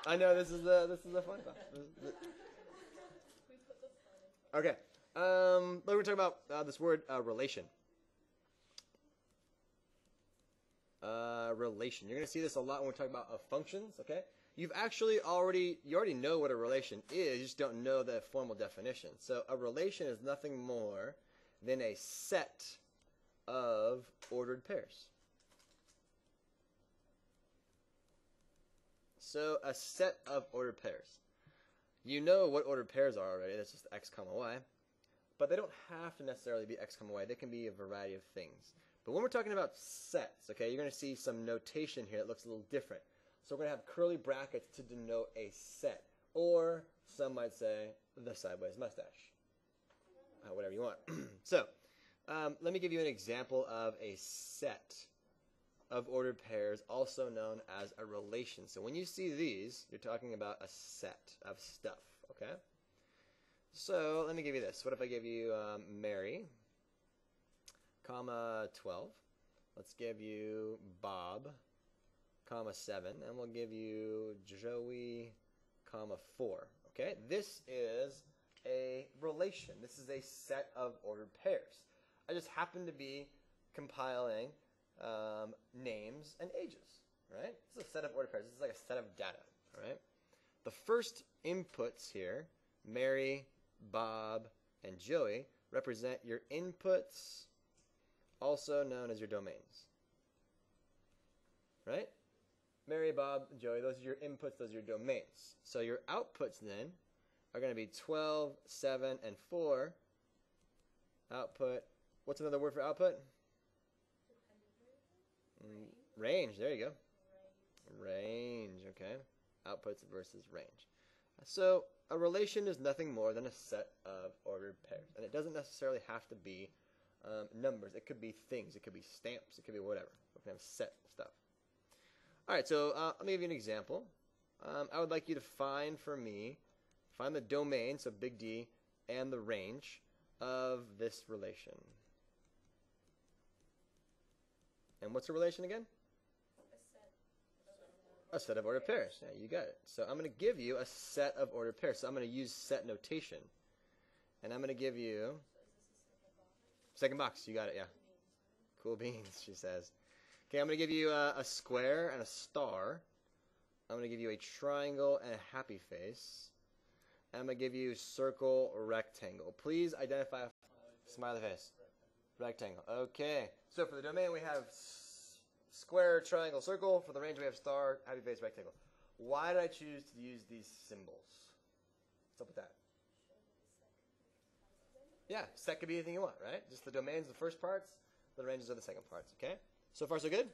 I know this is the fun stuff. Okay. We're talking about this word relation. Relation. You're going to see this a lot when we're talking about functions. Okay. You already know what a relation is. You just don't know the formal definition. So a relation is nothing more than a set of ordered pairs. So a set of ordered pairs. You know what ordered pairs are already. That's just x comma y. But they don't have to necessarily be x comma y. They can be a variety of things. But when we're talking about sets, okay, you're going to see some notation here that looks a little different. So we're going to have curly brackets to denote a set. Or some might say the sideways mustache. Whatever you want. So let me give you an example of a set of ordered pairs, also known as a relation. So when you see these, you're talking about a set of stuff, okay? So let me give you this. What if I give you Mary, comma 12. Let's give you Bob, comma 7. And we'll give you Joey, comma 4. Okay? This is a relation. This is a set of ordered pairs. I just happen to be compiling names and ages, right? This is a set of ordered pairs. This is like a set of data, all right? The first inputs here, Mary, Bob, and Joey, represent your inputs, also known as your domains, right? Mary, Bob, Joey, those are your inputs, those are your domains. So your outputs then are going to be 12, 7, and 4. Output, what's another word for output? Range, there you go. Range, okay. Outputs versus range. So a relation is nothing more than a set of ordered pairs. And it doesn't necessarily have to be numbers. It could be things. It could be stamps. It could be whatever. We can have set stuff. All right, so let me give you an example. I would like you to find the domain, so big D, and the range of this relation. And what's a relation again? A set of ordered pairs. Yeah, you got it. So I'm going to give you a set of ordered pairs. So I'm going to use set notation. And I'm going to give you second box. You got it, yeah. Cool beans, she says. Okay, I'm going to give you a square and a star. I'm going to give you a triangle and a happy face. And I'm going to give you circle, rectangle. Please identify a smiley face. Rectangle. Okay. So for the domain we have square, triangle, circle. For the range we have star, happy face, rectangle. Why did I choose to use these symbols? What's up with that? Yeah, set could be anything you want, right? Just the domains, the first parts, the ranges are the second parts, okay? So far so good?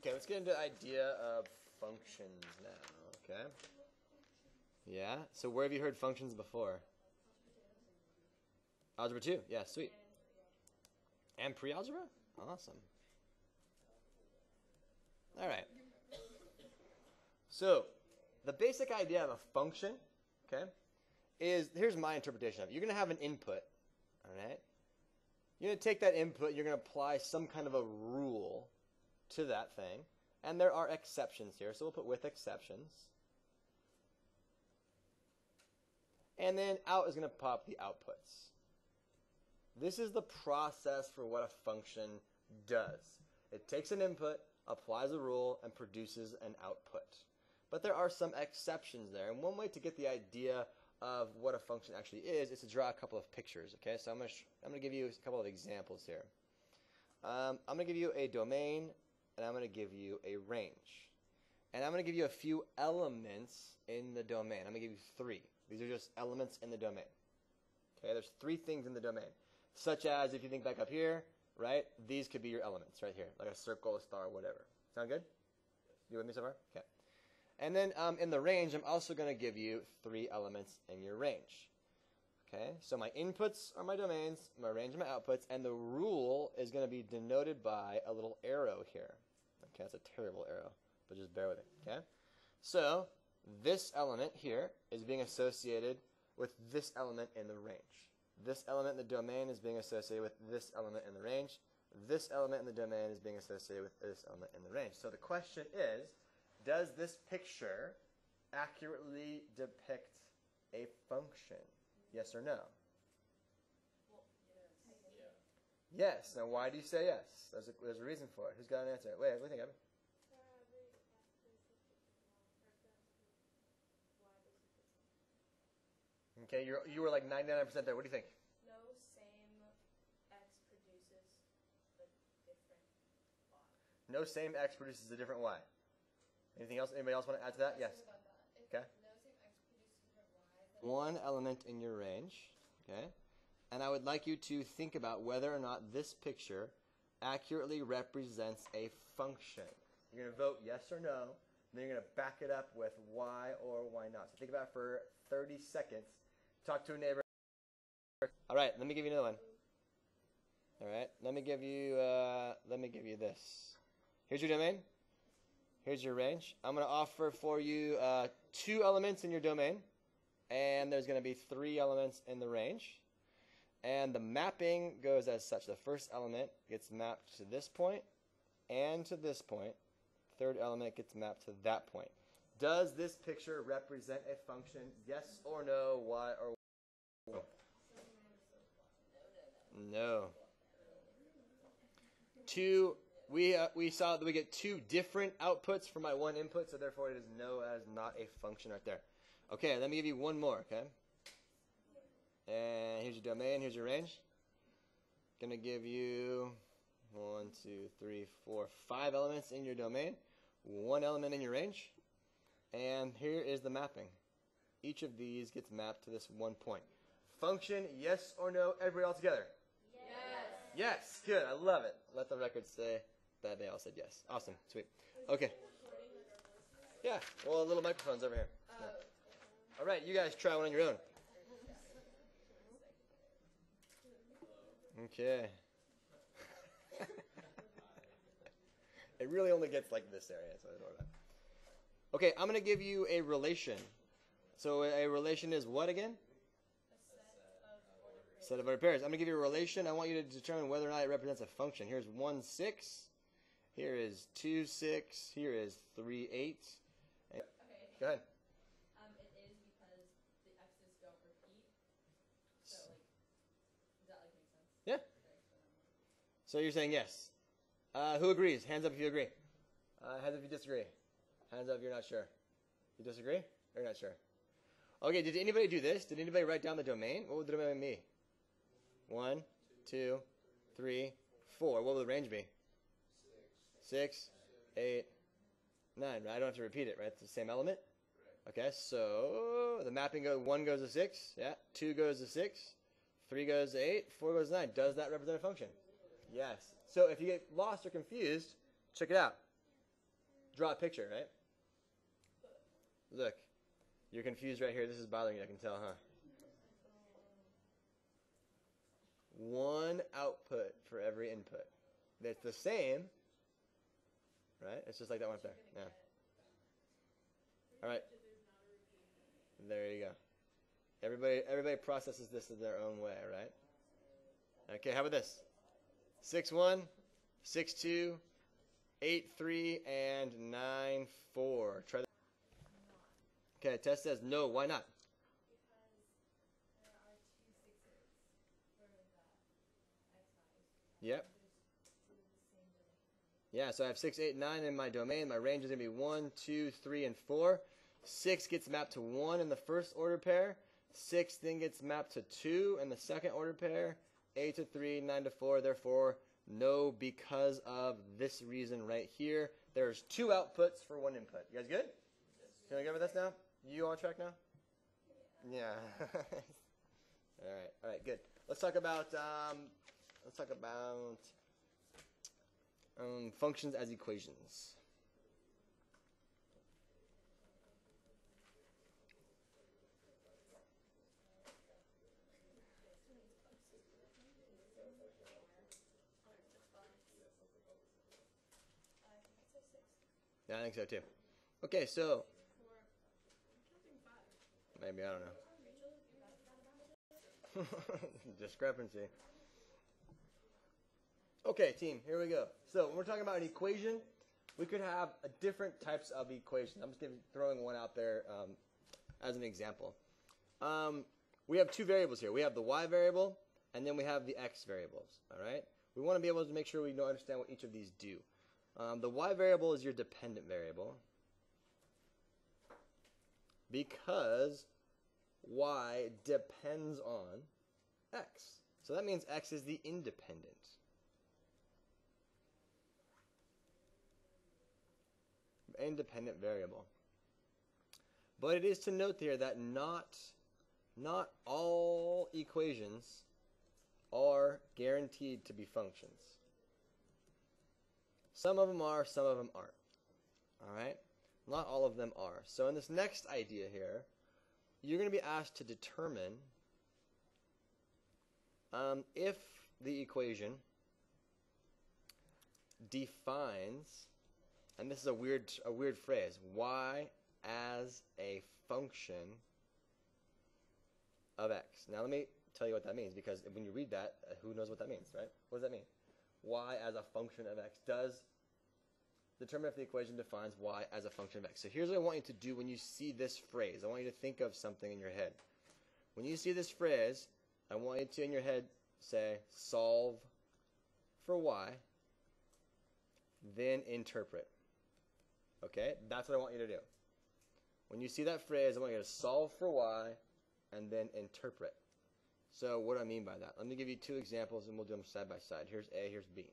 Okay, let's get into the idea of functions now, okay? Yeah, so where have you heard functions before? Algebra 2, yeah, sweet. And pre-algebra? Awesome. All right. So the basic idea of a function, okay, is, here's my interpretation of it. You're going to have an input, all right? You're going to take that input, you're going to apply some kind of a rule to that thing, and there are exceptions here, so we'll put with exceptions. And then out is going to pop the outputs. This is the process for what a function does. It takes an input, applies a rule, and produces an output. But there are some exceptions there. And one way to get the idea of what a function actually is to draw a couple of pictures. Okay, so I'm going to give you a couple of examples here. I'm going to give you a domain, and I'm going to give you a range. And I'm going to give you a few elements in the domain. I'm going to give you 3. These are just elements in the domain. Okay, there's 3 things in the domain. Such as, if you think back up here, right, these could be your elements right here, like a circle, a star, whatever. Sound good? You with me so far? Okay. And then in the range, I'm also going to give you 3 elements in your range. Okay, so my inputs are my domains, my range are my outputs, and the rule is going to be denoted by a little arrow here. Okay, that's a terrible arrow, but just bear with it. Okay, so this element here is being associated with this element in the range. This element in the domain is being associated with this element in the range. This element in the domain is being associated with this element in the range. So the question is, does this picture accurately depict a function? Yes or no? Yes. Now, why do you say yes? There's a reason for it. Who's got an answer? Wait, what do you think, Abby? Okay, you were like 99% there. What do you think? No same X produces a different Y. No same X produces a different Y. Anything else? Anybody else want to add to that? Yes. Okay. No same X produces different Y. One element in your range. Okay. And I would like you to think about whether or not this picture accurately represents a function. You're going to vote yes or no, and then you're going to back it up with why or why not. So think about it for 30 seconds. Talk to a neighbor. All right, let me give you another one. All right, let me give you this. Here's your domain. Here's your range. I'm going to offer for you 2 elements in your domain, and there's going to be 3 elements in the range. And the mapping goes as such. The first element gets mapped to this point and to this point. Third element gets mapped to that point. Does this picture represent a function? Yes or no? Why or why? No. We saw that we get 2 different outputs for my one input, so therefore it is no as not a function right there. Okay, let me give you one more, okay? And here's your domain, here's your range. Gonna give you 1, 2, 3, 4, 5 elements in your domain, 1 element in your range, and here is the mapping. Each of these gets mapped to this one point. Function, yes or no, everybody all together? Yes. Yes, good, I love it. Let the record say that they all said yes. Awesome, sweet. Okay. Yeah, well, little microphones over here. Yeah. All right, you guys try one on your own. Okay. It really only gets like this area, so ignore that. Okay, I'm going to give you a relation. So a relation is what again? A set of ordered pairs. I'm going to give you a relation. I want you to determine whether or not it represents a function. Here's 1, 6. Here is 2, 6. Here is 3, 8. Okay. Go ahead. It is because the X's don't repeat. So, like, does that, like, make sense? Yeah. So you're saying yes. Who agrees? Hands up if you agree. Hands up if you disagree. Hands up if you're not sure. You disagree? Or you're not sure? Okay, did anybody do this? Did anybody write down the domain? What would the domain be? 1, 2, 3, 4. What would the range be? 6, 8, 9. Right? I don't have to repeat it, right? It's the same element? Okay, so the mapping goes 1 goes to 6. Yeah. 2 goes to 6. 3 goes to 8. 4 goes to 9. Does that represent a function? Yes. So if you get lost or confused, check it out. Draw a picture, right? Look. You're confused right here. This is bothering you, I can tell, huh? 1 output for every input. It's the same, right? It's just like that one up there. Yeah. All right. There you go. Everybody processes this in their own way, right? Okay, how about this? 6, 1, 6, 2, 8, 3, and 9, 4. Try that. Okay, Tess says no. Why not? Because there are 2 6s for the X values. Yep. Do the same domain. Yeah, so I have 6, 8, 9 in my domain. My range is going to be 1, 2, 3, and 4. 6 gets mapped to 1 in the first order pair. 6 then gets mapped to 2 in the second order pair. 8 to 3, 9 to 4. Therefore, no, because of this reason right here. There's 2 outputs for 1 input. You guys good? Feeling good with this now? You on track now? Yeah. All right, good. Let's talk about functions as equations. Yeah, I think so too. Okay, so maybe, I don't know. Discrepancy. Okay, team, here we go. So when we're talking about an equation, we could have different types of equations. I'm just throwing one out there as an example. We have two variables here. We have the y variable, and then we have the x variables. All right. We want to be able to make sure we understand what each of these do. The y variable is your dependent variable because y depends on x. So that means x is the independent. Independent variable. But it is to note here that not all equations are guaranteed to be functions. Some of them are, some of them aren't. All right? Not all of them are. So in this next idea here, you're going to be asked to determine if the equation defines, and this is a weird phrase, y as a function of x. Now let me tell you what that means, because when you read that, who knows what that means, right? What does that mean? Y as a function of x does determine if the equation defines y as a function of x. So here's what I want you to do when you see this phrase. I want you to think of something in your head. When you see this phrase, I want you to, in your head, say, solve for y, then interpret. Okay? That's what I want you to do. When you see that phrase, I want you to solve for y and then interpret. So what do I mean by that? Let me give you two examples and we'll do them side by side. Here's A, here's B.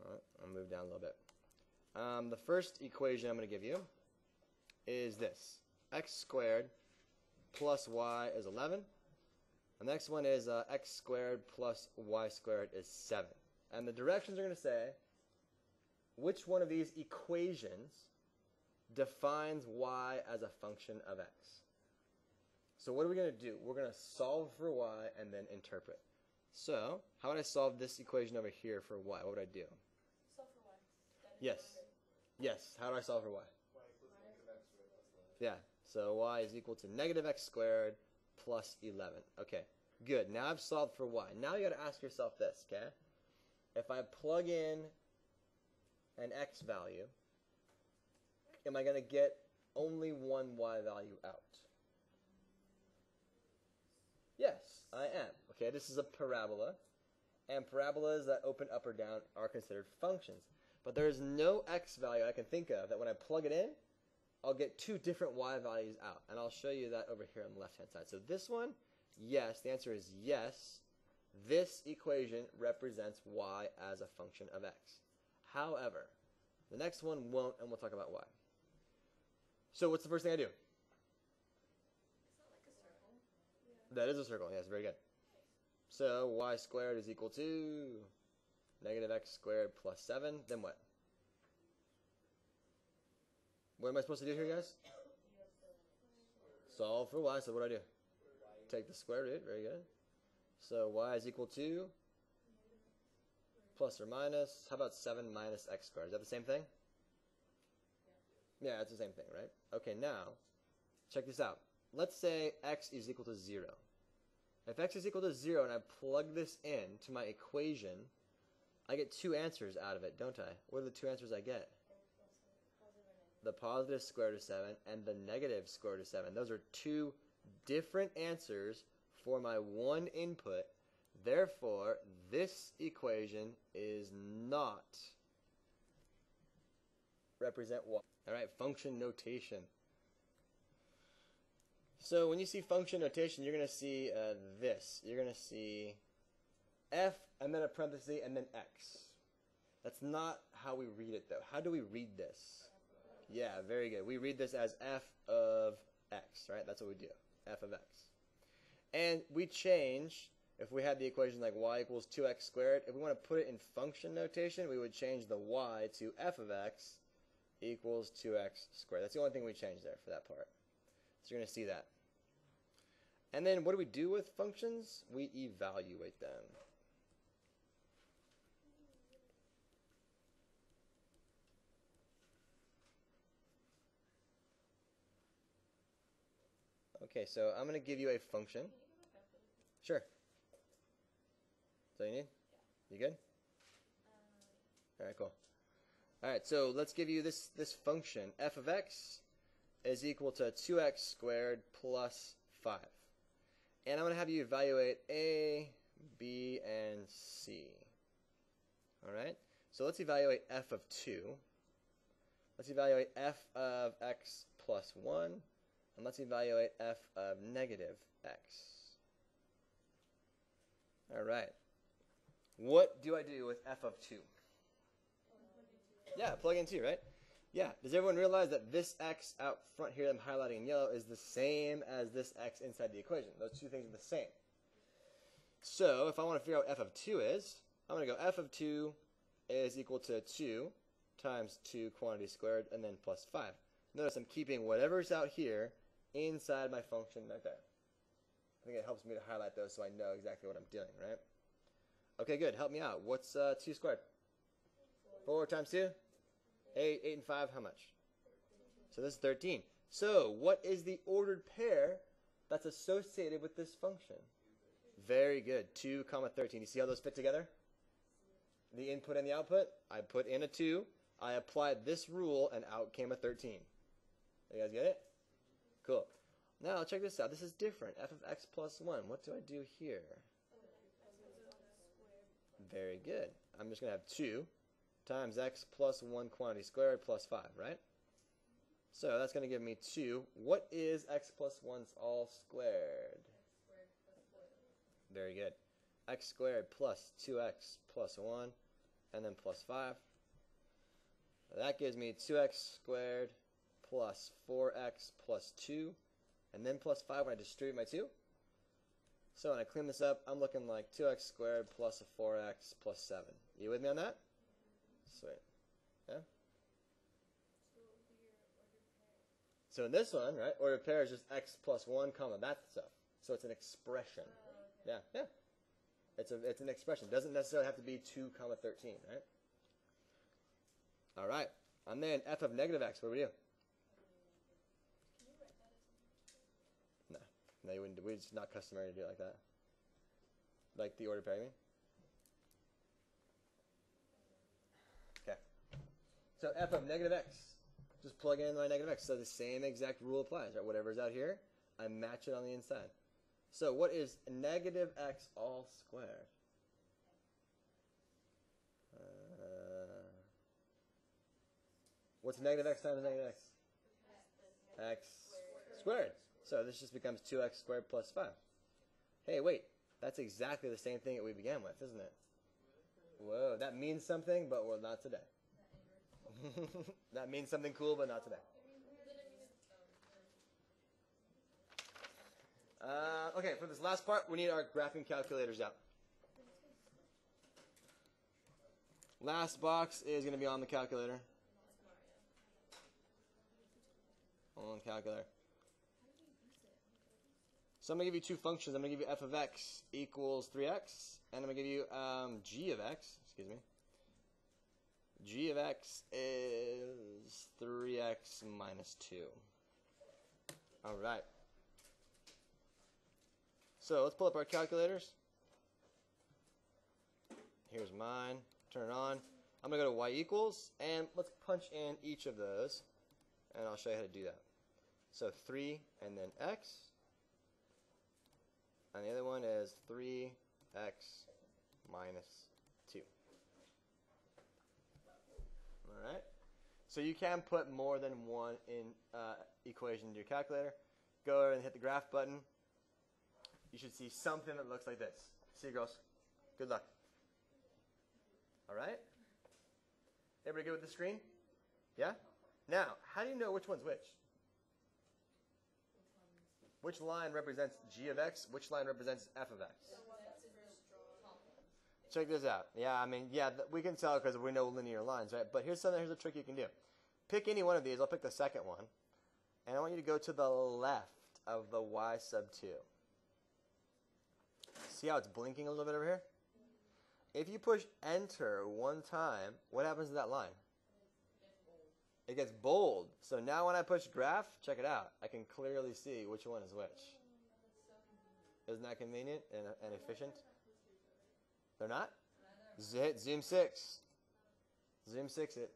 Alright, I'll move down a little bit. The first equation I'm going to give you is this. X squared plus y is 11. The next one is x squared plus y squared is 7. And the directions are going to say which one of these equations defines y as a function of x. So what are we going to do? We're going to solve for y and then interpret. So how would I solve this equation over here for y? What would I do? Solve for y. Yes. Yes. How do I solve for y? Y equals negative x squared plus 11. Yeah. So y is equal to negative x squared plus 11. Okay. Good. Now I've solved for y. Now you got to ask yourself this, okay? If I plug in an x value, am I going to get only one y value out? Yes, I am. Okay, this is a parabola, and parabolas that open up or down are considered functions. But there is no x value I can think of that when I plug it in, I'll get two different y values out. And I'll show you that over here on the left-hand side. So this one, yes, the answer is yes. This equation represents y as a function of x. However, the next one won't, and we'll talk about why. So what's the first thing I do? That is a circle, yes, very good. So y squared is equal to negative x squared plus 7. Then what? What am I supposed to do here, guys? Solve for y. So what do I do? Take the square root. Very good. So y is equal to plus or minus. How about 7 minus x squared? Is that the same thing? Yeah, it's the same thing, right? Okay, now, check this out. Let's say x is equal to 0. If x is equal to 0 and I plug this in to my equation, I get two answers out of it, don't I? What are the two answers I get? The positive square root of 7 and the negative square root of 7. Those are two different answers for my one input. Therefore, this equation is not represent y. All right, function notation. So when you see function notation, you're going to see this. You're going to see f and then a parenthesis and then x. That's not how we read it, though. How do we read this? Yeah, very good. We read this as f of x, right? That's what we do, f of x. And we change, if we had the equation like y equals 2x squared, if we want to put it in function notation, we would change the y to f of x equals 2x squared. That's the only thing we change there for that part. So you're going to see that. And then what do we do with functions? We evaluate them. Okay, so I'm going to give you a function. Sure. So you need? You good? All right, cool. All right, so let's give you this function. F of x is equal to 2x squared plus 5. And I'm going to have you evaluate A, B, and C. All right? So let's evaluate f of 2. Let's evaluate f of x plus 1. And let's evaluate f of negative x. All right. What do I do with f of 2? Yeah, plug in 2, right? Yeah. Does everyone realize that this x out front here that I'm highlighting in yellow is the same as this x inside the equation? Those two things are the same. So if I want to figure out what f of 2 is, I'm going to go f of 2 is equal to 2 times 2 quantity squared and then plus 5. Notice I'm keeping whatever's out here inside my function right there. I think it helps me to highlight those so I know exactly what I'm doing, right? Okay, good. Help me out. What's 2 squared? 4 times 2? 8. 8 and 5, how much? So this is 13. So what is the ordered pair that's associated with this function? Very good. 2, 13. You see how those fit together? The input and the output? I put in a 2. I applied this rule, and out came a 13. You guys get it? Cool. Now, check this out. This is different. F of x plus 1. What do I do here? Very good. I'm just going to have 2 times x plus 1 quantity squared plus 5, right? So that's going to give me 2. What is x plus 1's all squared? Very good. X squared plus 2x plus 1, and then plus 5. That gives me 2x squared plus 4x plus 2, and then plus 5 when I distribute my 2. So when I clean this up, I'm looking like 2x squared plus a 4x plus 7. You with me on that? Sweet. Yeah? So in this one, right, ordered pair is just x plus 1 comma that stuff. So it's an expression. Yeah, yeah. It's an expression. It doesn't necessarily have to be 2 comma 13, right? All right. And then f of negative x, what do we do? No, you wouldn't. It's not customary to do it like that. Like the order pair, you mean? Okay. So f of negative x. Just plug in my negative x. So the same exact rule applies, right? Whatever's out here, I match it on the inside. So what is negative x all squared? What's negative x times negative x? X squared. So this just becomes 2x squared plus 5. Hey, wait. That's exactly the same thing that we began with, isn't it? Whoa, that means something, but well, not today. That means something cool, but not today. Okay, for this last part, we need our graphing calculators out. Last box is going to be on the calculator. On calculator. So I'm going to give you two functions. I'm going to give you f of x equals 3x, and I'm going to give you g of x, excuse me. G of x is 3x minus 2. All right. So let's pull up our calculators. Here's mine. Turn it on. I'm going to go to y equals, and let's punch in each of those, and I'll show you how to do that. So 3 and then x. And the other one is 3x minus 2. All right. So you can put more than one in equation into your calculator. Go over and hit the graph button. You should see something that looks like this. See you, girls. Good luck. All right. Everybody good with the screen? Yeah? Now, how do you know which one's which? Which line represents g of x? Which line represents f of x? Check this out. Yeah, I mean, yeah, we can tell because we know linear lines, right? But here's a trick you can do. Pick any one of these. I'll pick the second one. And I want you to go to the left of the y sub 2. See how it's blinking a little bit over here? If you push enter one time, what happens to that line? It gets bold. So now when I push graph, check it out. I can clearly see which one is which. Isn't that convenient and efficient? They're not? Hit zoom 6. Zoom 6 it.